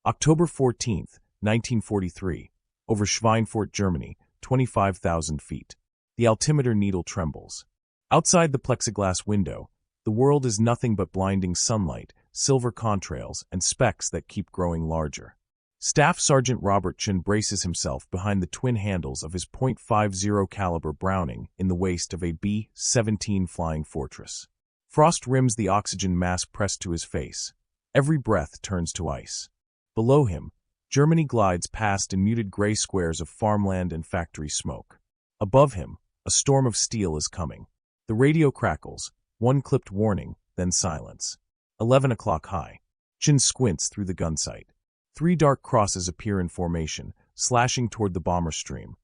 October 14th, 1943. Over Schweinfurt, Germany, 25,000 feet. The altimeter needle trembles. Outside the plexiglass window, the world is nothing but blinding sunlight, silver contrails, and specks that keep growing larger. Staff Sergeant Robert Chin braces himself behind the twin handles of his .50 caliber Browning in the waist of a B-17 Flying Fortress. Frost rims the oxygen mask pressed to his face. Every breath turns to ice. Below him, Germany glides past in muted gray squares of farmland and factory smoke. Above him, a storm of steel is coming. The radio crackles, one clipped warning, then silence. 11 o'clock high. Chin squints through the gun sight. 3 dark crosses appear in formation, slashing toward the bomber stream.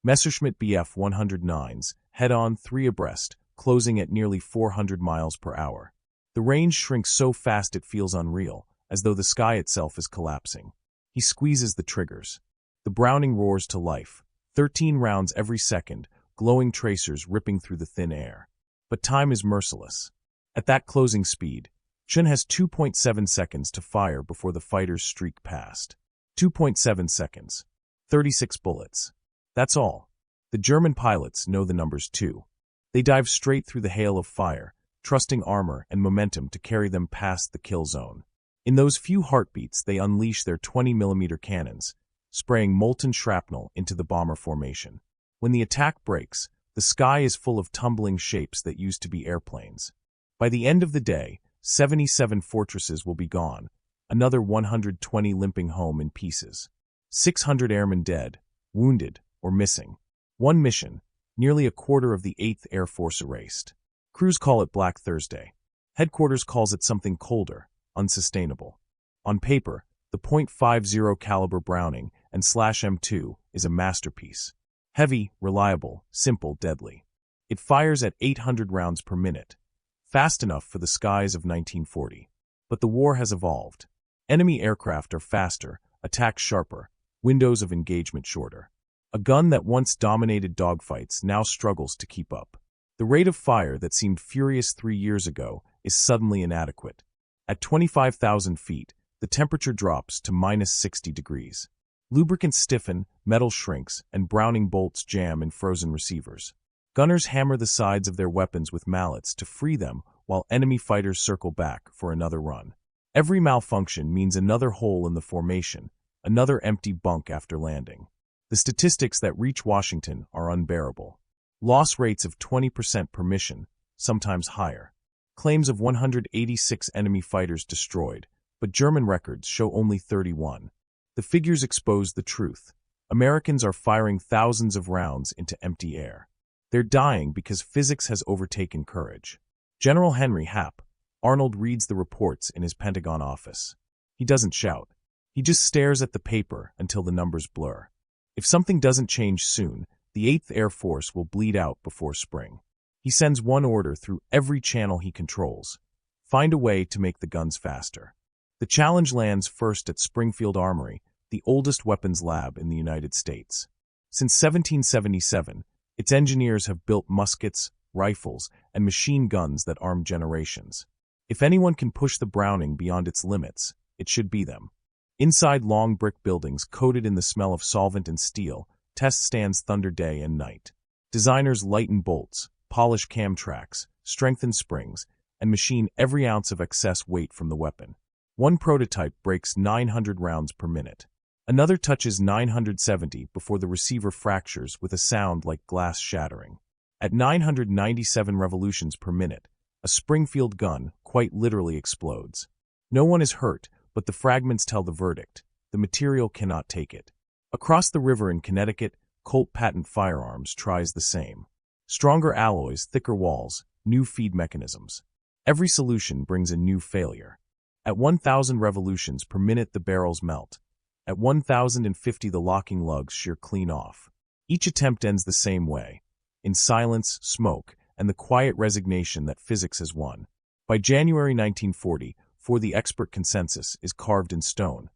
Messerschmitt Bf 109s, head-on 3 abreast, closing at nearly 400 miles per hour. The range shrinks so fast it feels unreal, as though the sky itself is collapsing. He squeezes the triggers. The Browning roars to life. 13 rounds every second, glowing tracers ripping through the thin air. But time is merciless. At that closing speed, Chin has 2.7 seconds to fire before the fighters streak past. 2.7 seconds. 36 bullets. That's all. The German pilots know the numbers too. They dive straight through the hail of fire, trusting armor and momentum to carry them past the kill zone. In those few heartbeats, they unleash their 20mm cannons, spraying molten shrapnel into the bomber formation. When the attack breaks, the sky is full of tumbling shapes that used to be airplanes. By the end of the day, 77 fortresses will be gone, another 120 limping home in pieces. 600 airmen dead, wounded, or missing. One mission, nearly a quarter of the 8th Air Force erased. Crews call it Black Thursday. Headquarters calls it something colder, unsustainable. On paper, the .50 caliber Browning and /M2 is a masterpiece. Heavy, reliable, simple, deadly. It fires at 800 rounds per minute. Fast enough for the skies of 1940. But the war has evolved. Enemy aircraft are faster, attacks sharper, windows of engagement shorter. A gun that once dominated dogfights now struggles to keep up. The rate of fire that seemed furious 3 years ago is suddenly inadequate. At 25,000 feet, the temperature drops to -60 degrees. Lubricants stiffen, metal shrinks, and Browning bolts jam in frozen receivers. Gunners hammer the sides of their weapons with mallets to free them while enemy fighters circle back for another run. Every malfunction means another hole in the formation, another empty bunk after landing. The statistics that reach Washington are unbearable. Loss rates of 20% per mission, sometimes higher. Claims of 186 enemy fighters destroyed, but German records show only 31. The figures expose the truth. Americans are firing thousands of rounds into empty air. They're dying because physics has overtaken courage. General Henry Happ, Arnold reads the reports in his Pentagon office. He doesn't shout. He just stares at the paper until the numbers blur. If something doesn't change soon, the 8th Air Force will bleed out before spring. He sends one order through every channel he controls. Find a way to make the guns faster. The challenge lands first at Springfield Armory, the oldest weapons lab in the United States. Since 1777, its engineers have built muskets, rifles, and machine guns that arm generations. If anyone can push the Browning beyond its limits, it should be them. Inside long brick buildings coated in the smell of solvent and steel, test stands thunder day and night. Designers lighten bolts, polish cam tracks, strengthen springs, and machine every ounce of excess weight from the weapon. One prototype breaks 900 rounds per minute. Another touches 970 before the receiver fractures with a sound like glass shattering. At 997 revolutions per minute, a Springfield gun quite literally explodes. No one is hurt, but the fragments tell the verdict. The material cannot take it. Across the river in Connecticut, Colt Patent Firearms tries the same. Stronger alloys, thicker walls, new feed mechanisms. Every solution brings a new failure. At 1,000 revolutions per minute, the barrels melt. At 1,050, the locking lugs shear clean off. Each attempt ends the same way, in silence, smoke, and the quiet resignation that physics has won. By January 1940, the expert consensus is carved in stone.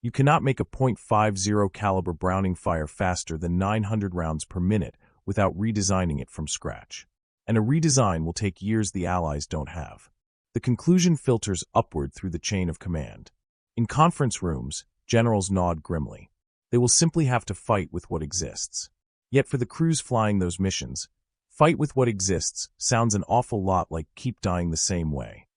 You cannot make a .50 caliber Browning fire faster than 900 rounds per minute without redesigning it from scratch. And a redesign will take years the Allies don't have. The conclusion filters upward through the chain of command. In conference rooms, Generals nod grimly. They will simply have to fight with what exists. Yet for the crews flying those missions, fight with what exists sounds an awful lot like keep dying the same way.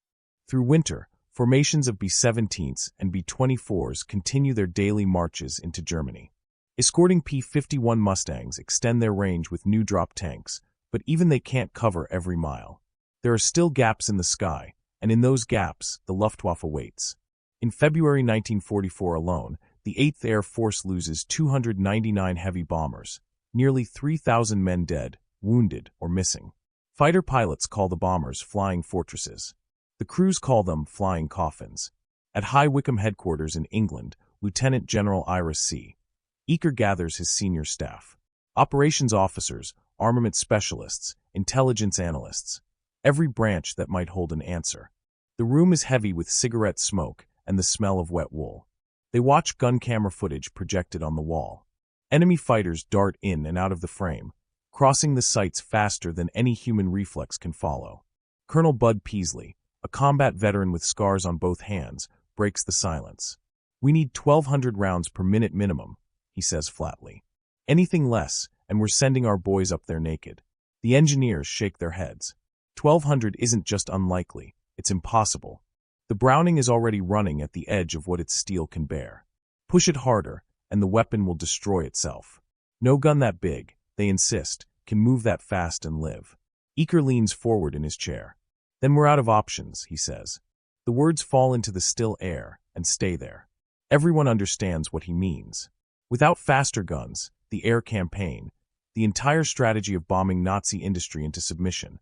Through winter, formations of B-17s and B-24s continue their daily marches into Germany. Escorting P-51 Mustangs extend their range with new drop tanks, but even they can't cover every mile. There are still gaps in the sky, and in those gaps, the Luftwaffe waits. In February 1944 alone, the 8th Air Force loses 299 heavy bombers, nearly 3,000 men dead, wounded, or missing. Fighter pilots call the bombers flying fortresses. The crews call them flying coffins. At High Wycombe headquarters in England, Lieutenant General Ira C. Eaker gathers his senior staff. Operations officers, armament specialists, intelligence analysts. Every branch that might hold an answer. The room is heavy with cigarette smoke and the smell of wet wool. They watch gun camera footage projected on the wall. Enemy fighters dart in and out of the frame, crossing the sights faster than any human reflex can follow. Colonel Bud Peasley, a combat veteran with scars on both hands, breaks the silence. "We need 1,200 rounds per minute minimum," he says flatly. "Anything less, and we're sending our boys up there naked." The engineers shake their heads. 1,200 isn't just unlikely, it's impossible. The Browning is already running at the edge of what its steel can bear. Push it harder, and the weapon will destroy itself. No gun that big, they insist, can move that fast and live. Eaker leans forward in his chair. "Then we're out of options," he says. The words fall into the still air and stay there. Everyone understands what he means. Without faster guns, the air campaign, the entire strategy of bombing Nazi industry into submission,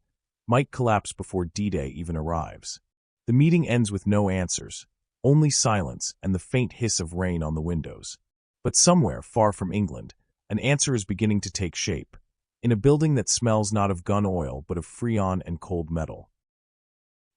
might collapse before D-Day even arrives. The meeting ends with no answers, only silence and the faint hiss of rain on the windows. But somewhere far from England, an answer is beginning to take shape, in a building that smells not of gun oil but of Freon and cold metal.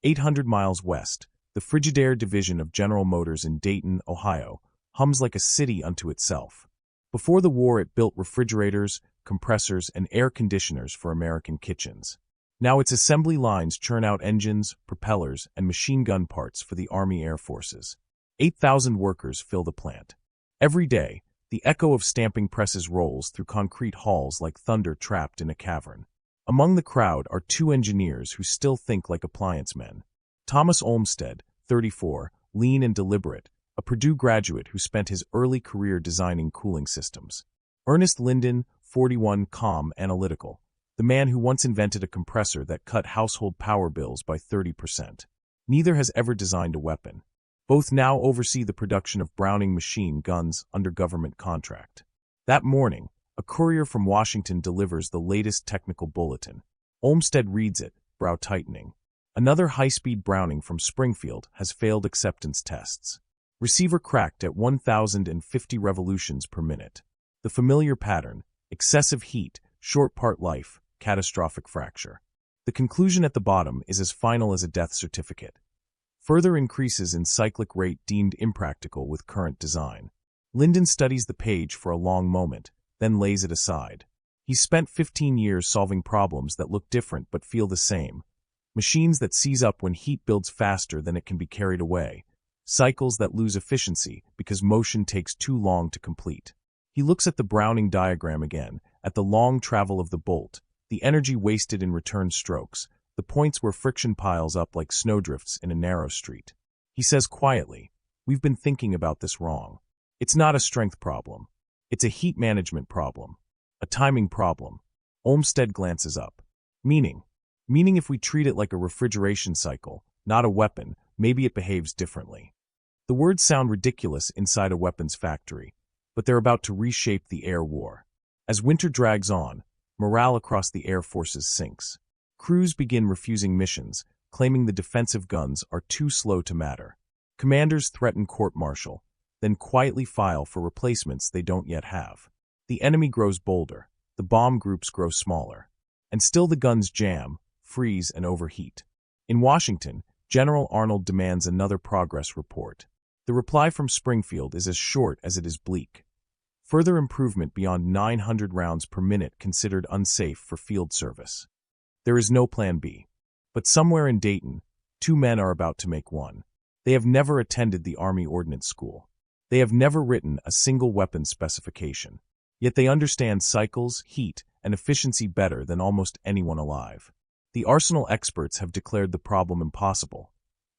800 miles west, the Frigidaire division of General Motors in Dayton, Ohio, hums like a city unto itself. Before the war it built refrigerators, compressors, and air conditioners for American kitchens. Now its assembly lines churn out engines, propellers, and machine gun parts for the Army Air Forces. 8,000 workers fill the plant. Every day, the echo of stamping presses rolls through concrete halls like thunder trapped in a cavern. Among the crowd are two engineers who still think like appliance men. Thomas Olmsted, 34, lean and deliberate, a Purdue graduate who spent his early career designing cooling systems. Ernest Linden, 41, calm, analytical, the man who once invented a compressor that cut household power bills by 30%. Neither has ever designed a weapon. Both now oversee the production of Browning machine guns under government contract. That morning, a courier from Washington delivers the latest technical bulletin. Olmsted reads it, brow tightening. Another high-speed Browning from Springfield has failed acceptance tests. Receiver cracked at 1,050 revolutions per minute. The familiar pattern: excessive heat, short part life, catastrophic fracture. The conclusion at the bottom is as final as a death certificate. Further increases in cyclic rate deemed impractical with current design. Linden studies the page for a long moment, then lays it aside. He's spent 15 years solving problems that look different but feel the same. Machines that seize up when heat builds faster than it can be carried away. Cycles that lose efficiency because motion takes too long to complete. He looks at the Browning diagram again, at the long travel of the bolt, the energy wasted in return strokes, the points where friction piles up like snowdrifts in a narrow street. He says quietly, "We've been thinking about this wrong. It's not a strength problem. It's a heat management problem. A timing problem." Olmsted glances up. Meaning if we treat it like a refrigeration cycle, not a weapon, maybe it behaves differently. The words sound ridiculous inside a weapons factory, but they're about to reshape the air war. As winter drags on, morale across the Air Forces sinks. Crews begin refusing missions, claiming the defensive guns are too slow to matter. Commanders threaten court-martial, then quietly file for replacements they don't yet have. The enemy grows bolder, the bomb groups grow smaller. And still the guns jam, freeze, and overheat. In Washington, General Arnold demands another progress report. The reply from Springfield is as short as it is bleak. Further improvement beyond 900 rounds per minute considered unsafe for field service. There is no plan B. But somewhere in Dayton, two men are about to make one. They have never attended the Army Ordnance School. They have never written a single weapon specification. Yet they understand cycles, heat, and efficiency better than almost anyone alive. The arsenal experts have declared the problem impossible,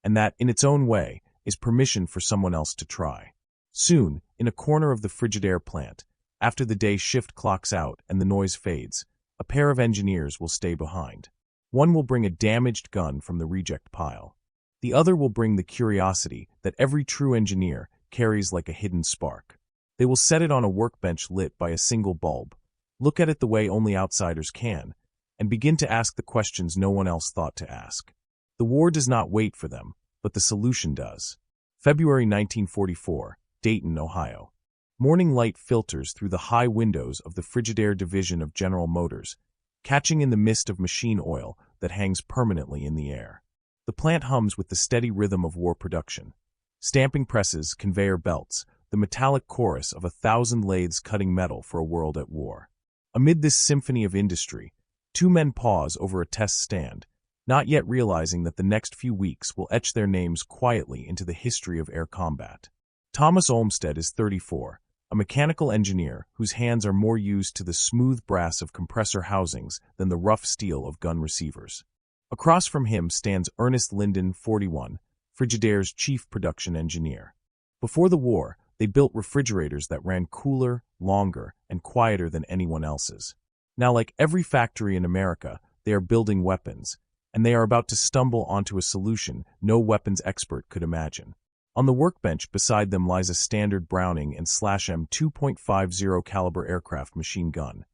and that, in its own way, is permission for someone else to try. Soon, in a corner of the Frigidaire plant, after the day shift clocks out and the noise fades, a pair of engineers will stay behind. One will bring a damaged gun from the reject pile. The other will bring the curiosity that every true engineer carries like a hidden spark. They will set it on a workbench lit by a single bulb, look at it the way only outsiders can, and begin to ask the questions no one else thought to ask. The war does not wait for them, but the solution does. February 1944, Dayton, Ohio. Morning light filters through the high windows of the Frigidaire division of General Motors, catching in the mist of machine oil that hangs permanently in the air. The plant hums with the steady rhythm of war production. Stamping presses, conveyor belts, the metallic chorus of 1,000 lathes cutting metal for a world at war. Amid this symphony of industry, two men pause over a test stand, not yet realizing that the next few weeks will etch their names quietly into the history of air combat. Thomas Olmsted is 34, a mechanical engineer whose hands are more used to the smooth brass of compressor housings than the rough steel of gun receivers. Across from him stands Ernest Linden, 41, Frigidaire's chief production engineer. Before the war, they built refrigerators that ran cooler, longer, and quieter than anyone else's. Now, like every factory in America, they are building weapons, and they are about to stumble onto a solution no weapons expert could imagine. On the workbench beside them lies a standard Browning and /M 2.50 caliber aircraft machine gun.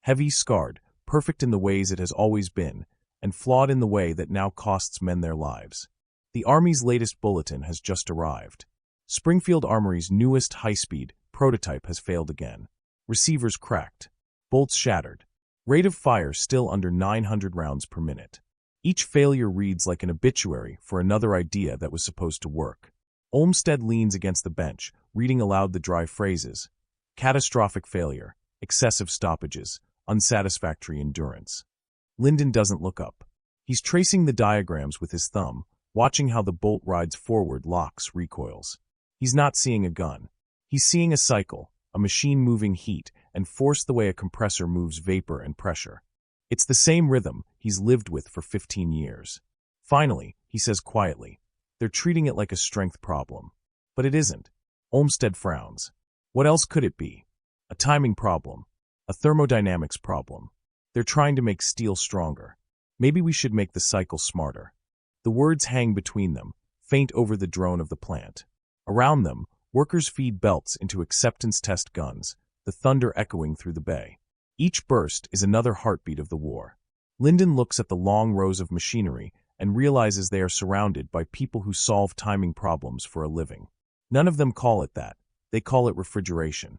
Heavy, scarred, perfect in the ways it has always been, and flawed in the way that now costs men their lives. The Army's latest bulletin has just arrived. Springfield Armory's newest high-speed prototype has failed again. Receivers cracked. Bolts shattered. Rate of fire still under 900 rounds per minute. Each failure reads like an obituary for another idea that was supposed to work. Olmsted leans against the bench, reading aloud the dry phrases. Catastrophic failure, excessive stoppages, unsatisfactory endurance. Linden doesn't look up. He's tracing the diagrams with his thumb, watching how the bolt rides forward, locks, recoils. He's not seeing a gun. He's seeing a cycle, a machine moving heat and force the way a compressor moves vapor and pressure. It's the same rhythm he's lived with for 15 years. Finally, he says quietly, they're treating it like a strength problem. But it isn't. Olmsted frowns. What else could it be? A timing problem. A thermodynamics problem. They're trying to make steel stronger. Maybe we should make the cycle smarter. The words hang between them, faint over the drone of the plant. Around them, workers feed belts into acceptance test guns, the thunder echoing through the bay. Each burst is another heartbeat of the war. Linden looks at the long rows of machinery and realizes they are surrounded by people who solve timing problems for a living. None of them call it that. They call it refrigeration.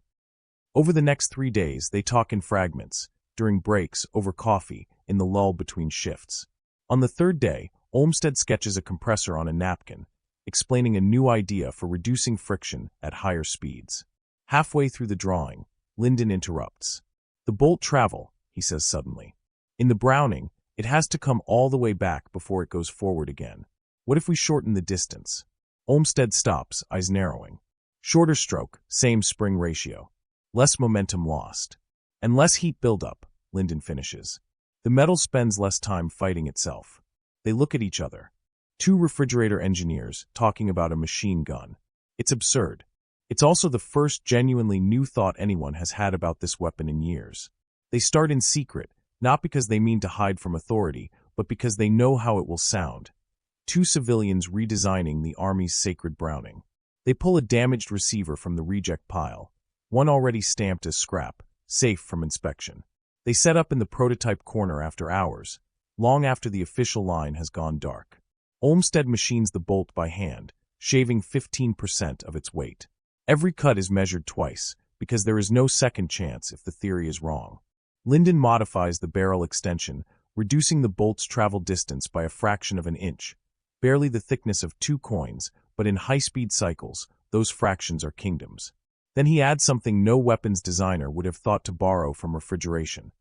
Over the next 3 days, they talk in fragments, during breaks, over coffee, in the lull between shifts. On the third day, Olmsted sketches a compressor on a napkin, explaining a new idea for reducing friction at higher speeds. Halfway through the drawing, Linden interrupts. The bolt travel, he says suddenly. In the Browning, it has to come all the way back before it goes forward again. What if we shorten the distance? Olmsted stops, eyes narrowing. Shorter stroke, same spring ratio. Less momentum lost. And less heat buildup, Linden finishes. The metal spends less time fighting itself. They look at each other. Two refrigerator engineers talking about a machine gun. It's absurd. It's also the first genuinely new thought anyone has had about this weapon in years. They start in secret, not because they mean to hide from authority, but because they know how it will sound. Two civilians redesigning the Army's sacred Browning. They pull a damaged receiver from the reject pile, one already stamped as scrap, safe from inspection. They set up in the prototype corner after hours, long after the official line has gone dark. Olmsted machines the bolt by hand, shaving 15% of its weight. Every cut is measured twice, because there is no second chance if the theory is wrong. Linden modifies the barrel extension, reducing the bolt's travel distance by a fraction of an inch, barely the thickness of 2 coins, but in high-speed cycles, those fractions are kingdoms. Then he adds something no weapons designer would have thought to borrow from refrigeration.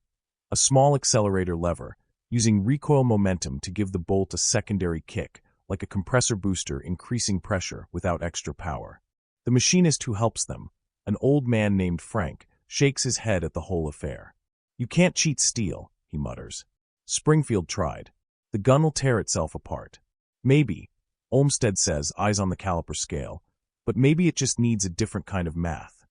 A small accelerator lever, using recoil momentum to give the bolt a secondary kick, like a compressor booster increasing pressure without extra power. The machinist who helps them, an old man named Frank, shakes his head at the whole affair. "You can't cheat steel," he mutters. "Springfield tried. The gun will tear itself apart." "Maybe," Olmsted says, eyes on the caliper scale, "but maybe it just needs a different kind of math."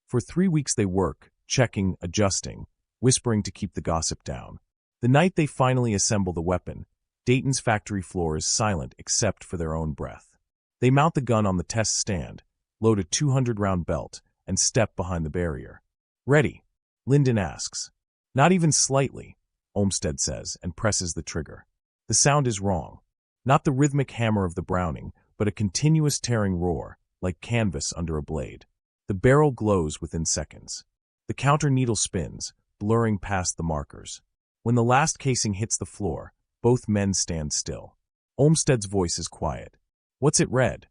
For 3 weeks they work, checking, adjusting, whispering to keep the gossip down. The night they finally assemble the weapon, Dayton's factory floor is silent except for their own breath. They mount the gun on the test stand, load a 200-round belt, and step behind the barrier. "Ready?" Lyndon asks. "Not even slightly," Olmsted says, and presses the trigger. The sound is wrong. Not the rhythmic hammer of the Browning, but a continuous tearing roar, like canvas under a blade. The barrel glows within seconds. The counter needle spins, blurring past the markers. When the last casing hits the floor, both men stand still. Olmsted's voice is quiet. "What's it read?"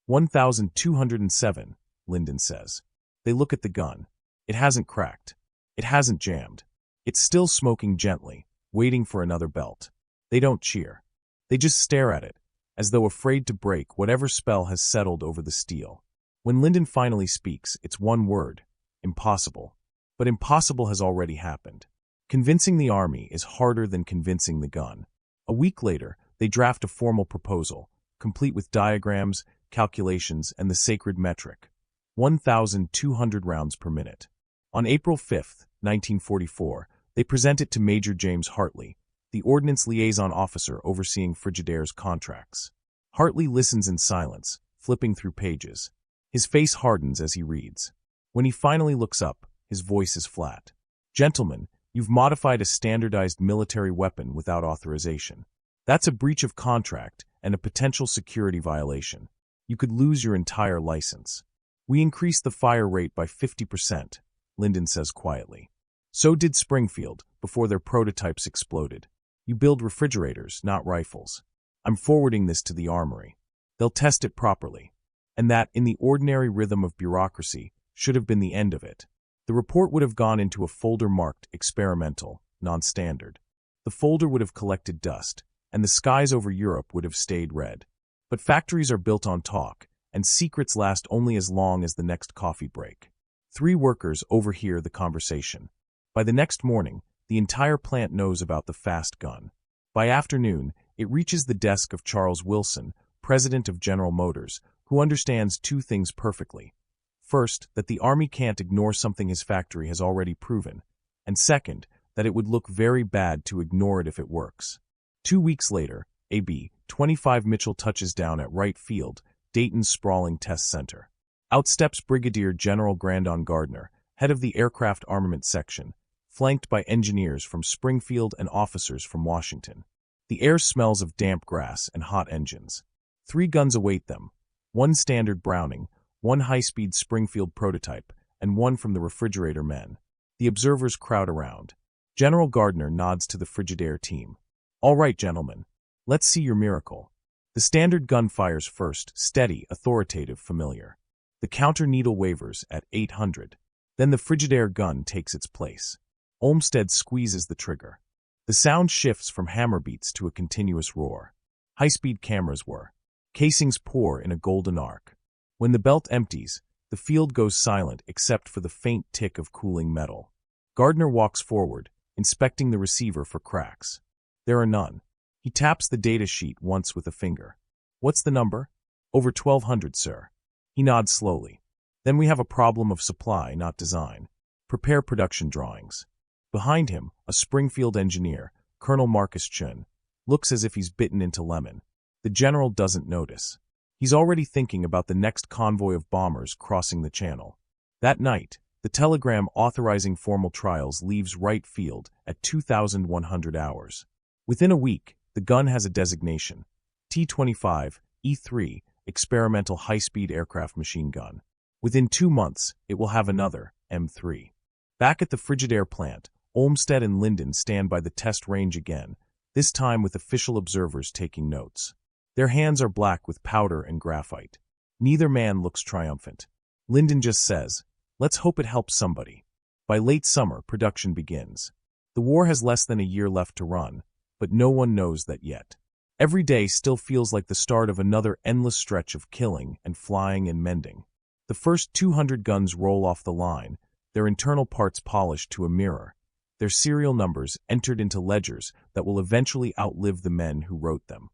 1,207, Lyndon says. They look at the gun. It hasn't cracked. It hasn't jammed. It's still smoking gently, waiting for another belt. They don't cheer. They just stare at it, as though afraid to break whatever spell has settled over the steel. When Lyndon finally speaks, it's one word: impossible. But impossible has already happened. Convincing the army is harder than convincing the gun. A week later, they draft a formal proposal, complete with diagrams, calculations, and the sacred metric: 1,200 rounds per minute. On April 5, 1944, they present it to Major James Hartley, the Ordnance Liaison Officer overseeing Frigidaire's contracts. Hartley listens in silence, flipping through pages. His face hardens as he reads. When he finally looks up, his voice is flat. "Gentlemen, you've modified a standardized military weapon without authorization. That's a breach of contract and a potential security violation. You could lose your entire license." "We increased the fire rate by 50%, Lyndon says quietly. "So did Springfield, before their prototypes exploded. You build refrigerators, not rifles. I'm forwarding this to the armory. They'll test it properly." And that, in the ordinary rhythm of bureaucracy, should have been the end of it. The report would have gone into a folder marked experimental, non-standard. The folder would have collected dust, and the skies over Europe would have stayed red. But factories are built on talk, and secrets last only as long as the next coffee break. 3 workers overhear the conversation. By the next morning, the entire plant knows about the fast gun. By afternoon, it reaches the desk of Charles Wilson, president of General Motors, who understands 2 things perfectly. First, that the Army can't ignore something his factory has already proven, and second, that it would look very bad to ignore it if it works. 2 weeks later, AB 25 Mitchell touches down at Wright Field, Dayton's sprawling test center. Out steps Brigadier General Grandon Gardner, head of the Aircraft Armament Section, flanked by engineers from Springfield and officers from Washington. The air smells of damp grass and hot engines. 3 guns await them: 1 standard Browning, 1 high-speed Springfield prototype, and 1 from the refrigerator men. The observers crowd around. General Gardner nods to the Frigidaire team. "All right, gentlemen. Let's see your miracle." The standard gun fires first, steady, authoritative, familiar. The counter needle wavers at 800. Then the Frigidaire gun takes its place. Olmsted squeezes the trigger. The sound shifts from hammer beats to a continuous roar. High-speed cameras whir. Casings pour in a golden arc. When the belt empties, the field goes silent except for the faint tick of cooling metal. Gardner walks forward, inspecting the receiver for cracks. There are none. He taps the data sheet once with a finger. "What's the number?" "Over 1,200, sir." He nods slowly. "Then we have a problem of supply, not design. Prepare production drawings." Behind him, a Springfield engineer, Colonel Marcus Chun, looks as if he's bitten into lemon. The general doesn't notice. He's already thinking about the next convoy of bombers crossing the channel. That night, the telegram authorizing formal trials leaves Wright Field at 2,100 hours. Within a week, the gun has a designation: T-25, E3, Experimental High-Speed Aircraft Machine Gun. Within 2 months, it will have another, M3. Back at the Frigidaire plant, Olmsted and Lyndon stand by the test range again, this time with official observers taking notes. Their hands are black with powder and graphite. Neither man looks triumphant. Lyndon just says, "Let's hope it helps somebody." By late summer, production begins. The war has less than a year left to run, but no one knows that yet. Every day still feels like the start of another endless stretch of killing and flying and mending. The first 200 guns roll off the line, their internal parts polished to a mirror, their serial numbers entered into ledgers that will eventually outlive the men who wrote them.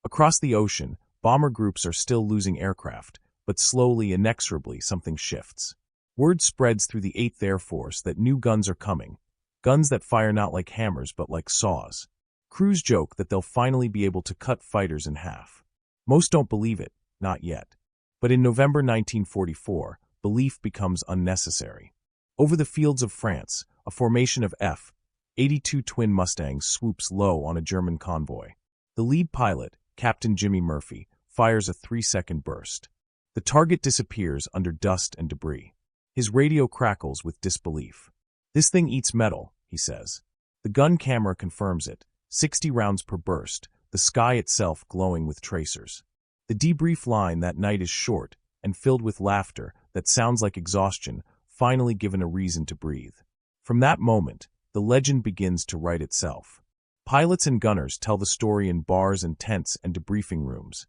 Across the ocean, bomber groups are still losing aircraft, but slowly, inexorably, something shifts. Word spreads through the 8th Air Force that new guns are coming, guns that fire not like hammers but like saws. Crews joke that they'll finally be able to cut fighters in half. Most don't believe it, not yet. But in November 1944, belief becomes unnecessary. Over the fields of France, a formation of F-82 twin Mustangs swoops low on a German convoy. The lead pilot, Captain Jimmy Murphy, fires a 3-second burst. The target disappears under dust and debris. His radio crackles with disbelief. "This thing eats metal," he says. The gun camera confirms it, 60 rounds per burst, the sky itself glowing with tracers. The debrief line that night is short and filled with laughter that sounds like exhaustion, finally given a reason to breathe. From that moment, the legend begins to write itself. Pilots and gunners tell the story in bars and tents and debriefing rooms.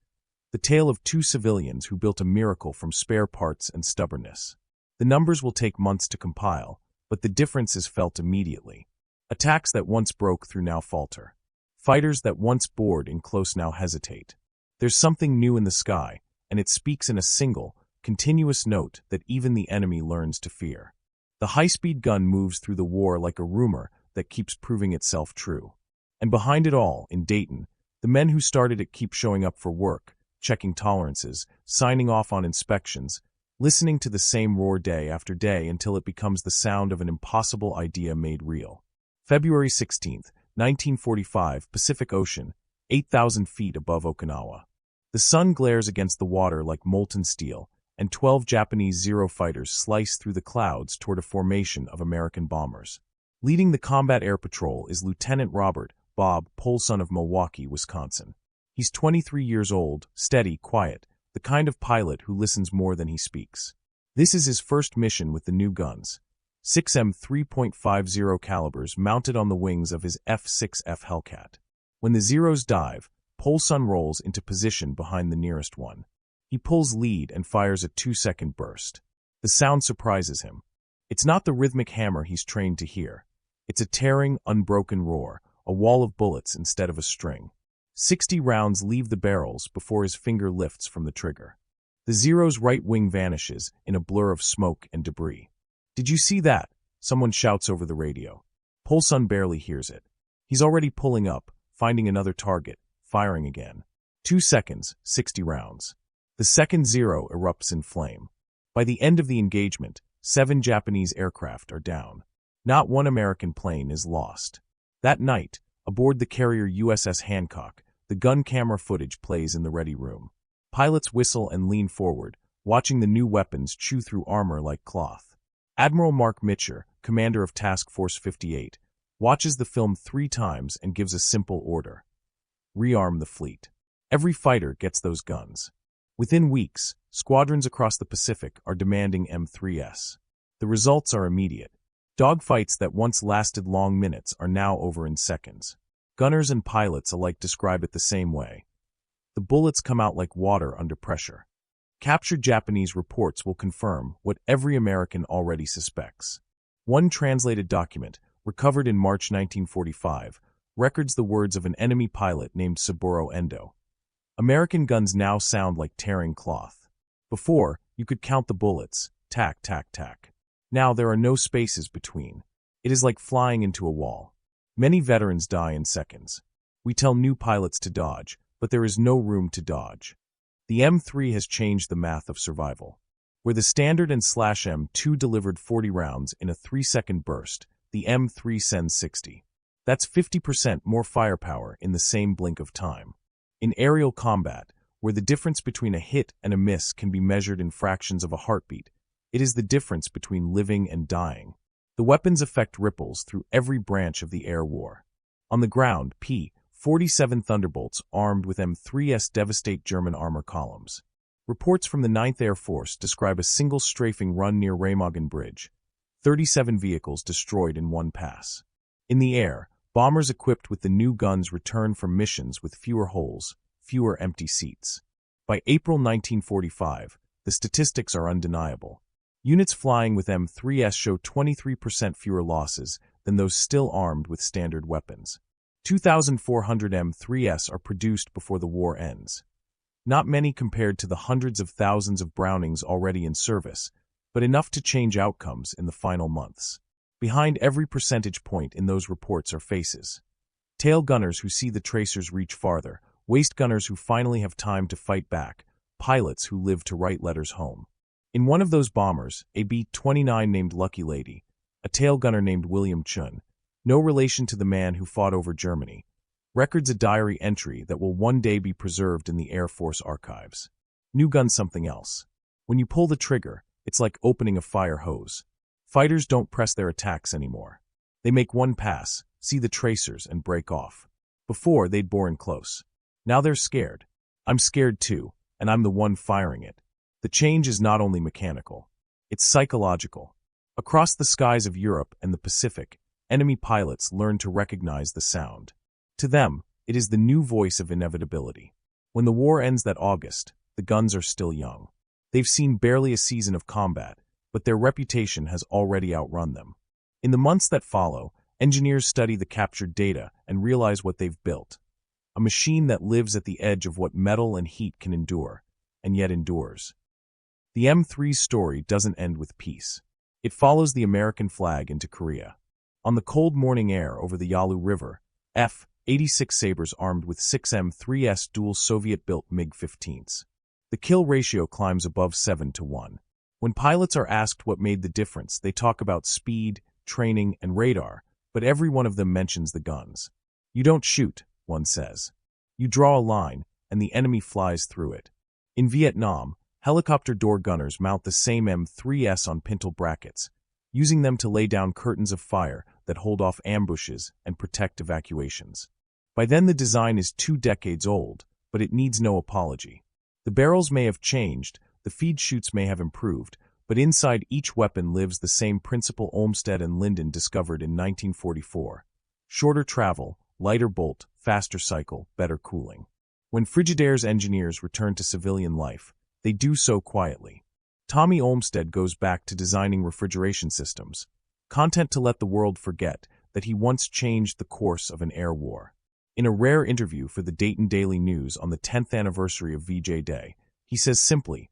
The tale of two civilians who built a miracle from spare parts and stubbornness. The numbers will take months to compile, but the difference is felt immediately. Attacks that once broke through now falter. Fighters that once bored in close now hesitate. There's something new in the sky, and it speaks in a single, continuous note that even the enemy learns to fear. The high-speed gun moves through the war like a rumor that keeps proving itself true. And behind it all, in Dayton, the men who started it keep showing up for work, checking tolerances, signing off on inspections, listening to the same roar day after day until it becomes the sound of an impossible idea made real. February 16, 1945, Pacific Ocean, 8,000 feet above Okinawa. The sun glares against the water like molten steel, and 12 Japanese Zero fighters slice through the clouds toward a formation of American bombers. Leading the combat air patrol is Lieutenant Robert Bob Polson of Milwaukee, Wisconsin. He's 23 years old, steady, quiet, the kind of pilot who listens more than he speaks. This is his first mission with the new guns. 6M 3.50 calibers mounted on the wings of his F-6F Hellcat. When the Zeros dive, Polson rolls into position behind the nearest one. He pulls lead and fires a 2-second burst. The sound surprises him. It's not the rhythmic hammer he's trained to hear. It's a tearing, unbroken roar, a wall of bullets instead of a string. 60 rounds leave the barrels before his finger lifts from the trigger. The Zero's right wing vanishes in a blur of smoke and debris. "Did you see that?" someone shouts over the radio. Polson barely hears it. He's already pulling up, finding another target, firing again. 2 seconds, 60 rounds. The second Zero erupts in flame. By the end of the engagement, 7 Japanese aircraft are down. Not one American plane is lost. That night, aboard the carrier USS Hancock, the gun camera footage plays in the ready room. Pilots whistle and lean forward, watching the new weapons chew through armor like cloth. Admiral Mark Mitcher, commander of Task Force 58, watches the film 3 times and gives a simple order. Rearm the fleet. Every fighter gets those guns. Within weeks, squadrons across the Pacific are demanding M3s. The results are immediate. Dogfights that once lasted long minutes are now over in seconds. Gunners and pilots alike describe it the same way. The bullets come out like water under pressure. Captured Japanese reports will confirm what every American already suspects. One translated document, recovered in March 1945, records the words of an enemy pilot named Saburo Endo. American guns now sound like tearing cloth. Before, you could count the bullets, tack, tack, tack. Now there are no spaces between. It is like flying into a wall. Many veterans die in seconds. We tell new pilots to dodge, but there is no room to dodge. The M3 has changed the math of survival. Where the Standard and /M2 delivered 40 rounds in a 3-second burst, the M3 sends 60. That's 50% more firepower in the same blink of time. In aerial combat, where the difference between a hit and a miss can be measured in fractions of a heartbeat, it is the difference between living and dying. The weapons affect ripples through every branch of the air war. On the ground, P-47 Thunderbolts armed with M3s devastate German armor columns. Reports from the 9th Air Force describe a single strafing run near Remagen Bridge. 37 vehicles destroyed in one pass. In the air, bombers equipped with the new guns return from missions with fewer holes, fewer empty seats. By April 1945, the statistics are undeniable. Units flying with M3s show 23% fewer losses than those still armed with standard weapons. 2,400 M3s are produced before the war ends. Not many compared to the hundreds of thousands of Brownings already in service, but enough to change outcomes in the final months. Behind every percentage point in those reports are faces. Tail gunners who see the tracers reach farther, waist gunners who finally have time to fight back, pilots who live to write letters home. In one of those bombers, a B-29 named Lucky Lady, a tail gunner named William Chun, no relation to the man who fought over Germany, records a diary entry that will one day be preserved in the Air Force archives. New gun's something else. When you pull the trigger, it's like opening a fire hose. Fighters don't press their attacks anymore. They make one pass, see the tracers, and break off. Before, they'd bore in close. Now they're scared. I'm scared too, and I'm the one firing it. The change is not only mechanical. It's psychological. Across the skies of Europe and the Pacific, enemy pilots learn to recognize the sound. To them, it is the new voice of inevitability. When the war ends that August, the guns are still young. They've seen barely a season of combat, but their reputation has already outrun them. In the months that follow, engineers study the captured data and realize what they've built. A machine that lives at the edge of what metal and heat can endure, and yet endures. The M3's story doesn't end with peace. It follows the American flag into Korea. On the cold morning air over the Yalu River, F-86 Sabres armed with 6 M3s dual Soviet-built MiG-15s. The kill ratio climbs above 7-1. When pilots are asked what made the difference, they talk about speed, training, and radar, but every one of them mentions the guns. You don't shoot, one says. You draw a line, and the enemy flies through it. In Vietnam, helicopter door gunners mount the same M3s on pintle brackets, using them to lay down curtains of fire that hold off ambushes and protect evacuations. By then the design is 2 decades old, but it needs no apology. The barrels may have changed, the feed chutes may have improved, but inside each weapon lives the same principle Olmsted and Linden discovered in 1944. Shorter travel, lighter bolt, faster cycle, better cooling. When Frigidaire's engineers return to civilian life, they do so quietly. Tommy Olmsted goes back to designing refrigeration systems, content to let the world forget that he once changed the course of an air war. In a rare interview for the Dayton Daily News on the 10th anniversary of VJ Day, he says simply,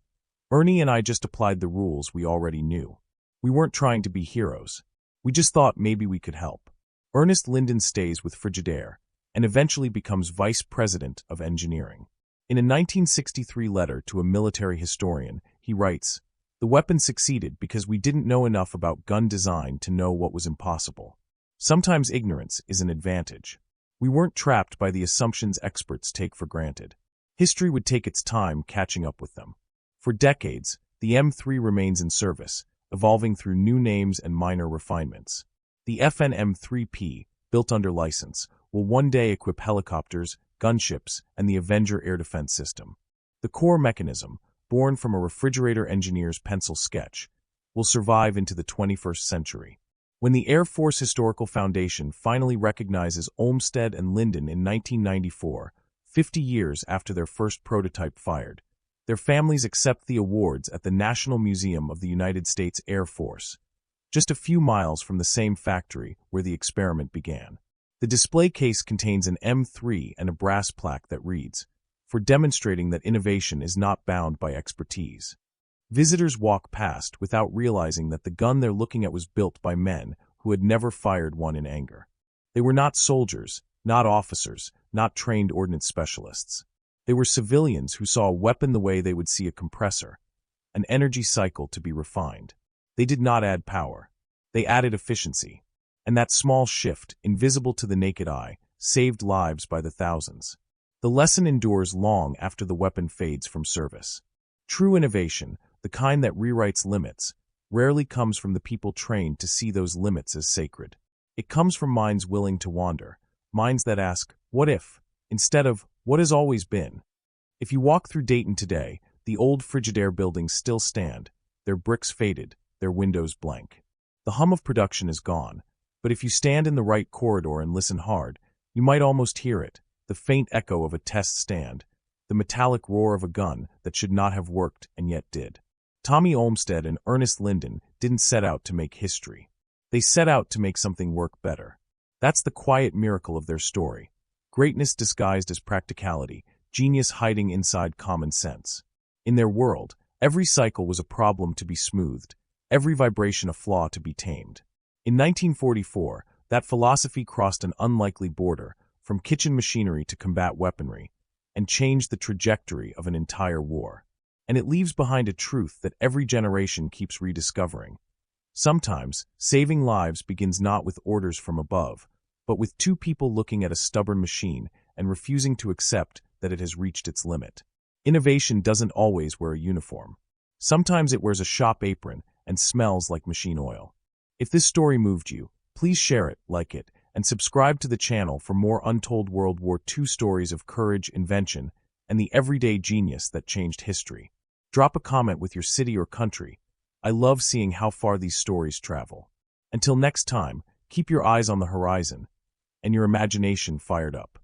"Ernie and I just applied the rules we already knew. We weren't trying to be heroes. We just thought maybe we could help." Ernest Linden stays with Frigidaire and eventually becomes vice president of engineering. In a 1963 letter to a military historian, he writes, "The weapon succeeded because we didn't know enough about gun design to know what was impossible. Sometimes ignorance is an advantage. We weren't trapped by the assumptions experts take for granted. History would take its time catching up with them." For decades, the M3 remains in service, evolving through new names and minor refinements. The FN M3P, built under license, will one day equip helicopters, gunships, and the Avenger air defense system. The core mechanism, born from a refrigerator engineer's pencil sketch, will survive into the 21st century. When the Air Force Historical Foundation finally recognizes Olmsted and Linden in 1994, 50 years after their first prototype fired, their families accept the awards at the National Museum of the United States Air Force, just a few miles from the same factory where the experiment began. The display case contains an M3 and a brass plaque that reads, "For demonstrating that innovation is not bound by expertise." Visitors walk past without realizing that the gun they're looking at was built by men who had never fired one in anger. They were not soldiers, not officers, not trained ordnance specialists. They were civilians who saw a weapon the way they would see a compressor, an energy cycle to be refined. They did not add power. They added efficiency. And that small shift, invisible to the naked eye, saved lives by the thousands. The lesson endures long after the weapon fades from service. True innovation, the kind that rewrites limits, rarely comes from the people trained to see those limits as sacred. It comes from minds willing to wander, minds that ask, "What if?" instead of, "What has always been?" If you walk through Dayton today, the old Frigidaire buildings still stand, their bricks faded, their windows blank. The hum of production is gone, but if you stand in the right corridor and listen hard, you might almost hear it, the faint echo of a test stand, the metallic roar of a gun that should not have worked and yet did. Tommy Olmsted and Ernest Linden didn't set out to make history. They set out to make something work better. That's the quiet miracle of their story. Greatness disguised as practicality, genius hiding inside common sense. In their world, every cycle was a problem to be smoothed, every vibration a flaw to be tamed. In 1944, that philosophy crossed an unlikely border, from kitchen machinery to combat weaponry, and changed the trajectory of an entire war. And it leaves behind a truth that every generation keeps rediscovering. Sometimes, saving lives begins not with orders from above, but with two people looking at a stubborn machine and refusing to accept that it has reached its limit. Innovation doesn't always wear a uniform. Sometimes it wears a shop apron and smells like machine oil. If this story moved you, please share it, like it, and subscribe to the channel for more untold World War II stories of courage, invention, and the everyday genius that changed history. Drop a comment with your city or country. I love seeing how far these stories travel. Until next time, keep your eyes on the horizon and your imagination fired up.